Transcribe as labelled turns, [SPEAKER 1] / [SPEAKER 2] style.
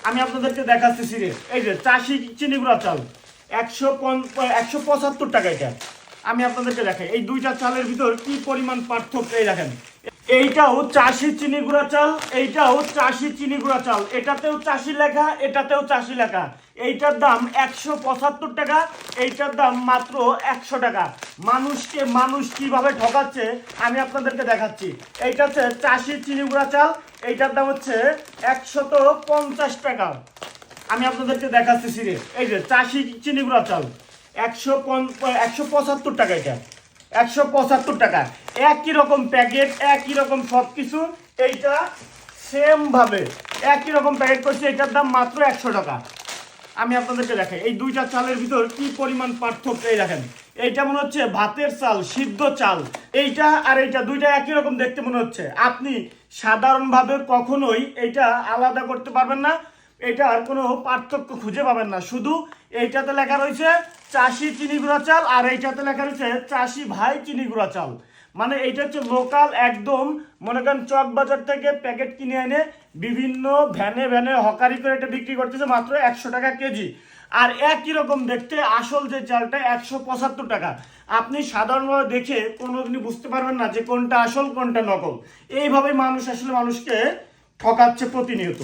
[SPEAKER 1] আমি আপনাদেরকে দেখাচ্ছি সিরিয়াস। এই যে চাষি চিনি গুঁড়া চাল 175 টাকা। এটা আমি আপনাদেরকে দেখাই এই দুইটা চালের ভিতর কি পরিমাণ পার্থক্য। এই দেখেন, এইটাও চাষি চিনি গুঁড়া চাল, এইটাও চাষি চিনি গুঁড়া চাল, এটাতেও চাষি লেখা, এটাতেও চাষি লেখা। এইটার দাম 175 টাকা, এইটার দাম মাত্র 100 টাকা। মানুষ কিভাবে ঠকাচ্ছে আমি আপনাদেরকে দেখাচ্ছি। এইটা হচ্ছে চাষি চিনি গুঁড়া চাল, এইটার দাম হচ্ছে 150 টাকা। আমি আপনাদেরকে দেখাচ্ছি সিরিয়াস। এই যে চাষি চিনি গুঁড়া চাল 175 টাকা। এটা 175 টাকা, একই রকম প্যাকেট, একই রকম সব কিছু। এইটা সেম ভাবে একই রকম প্যাকেট করছে, এটার দাম মাত্র 100 টাকা। আমি আপনাদেরকে দেখাই এই দুইটা চালের ভিতর কি পরিমাণ পার্থক্য। এই দেখেন, এইটা মনে হচ্ছে ভাতের চাল, সিদ্ধ চাল। এইটা আর এইটা দুইটা একই রকম দেখতে মনে হচ্ছে। আপনি সাধারণভাবে কখনোই এইটা আলাদা করতে পারবেন না, এটার কোনো পার্থক্য খুঁজে পাবেন না। শুধু এইটাতে লেখা রয়েছে চাষি চিনি গুঁড়া চাল, আর এইটাতে লেখা রয়েছে চাষি ভাই চিনি গুঁড়া চাল। মানে এইটা হচ্ছে লোকাল, একদম মনে করেন চক বাজার থেকে প্যাকেট কিনে এনে বিভিন্ন ভ্যানে ভ্যানে হকারি করে এটা বিক্রি করতেছে মাত্র 100 টাকা কেজি। আর একই রকম দেখতে আসল যে চালটা 175 টাকা। আপনি সাধারণভাবে দেখে কোনোদিনই বুঝতে পারবেন না যে কোনটা আসল কোনটা নকল। এইভাবে মানুষ আসলে মানুষকে ঠকাচ্ছে প্রতিনিয়ত।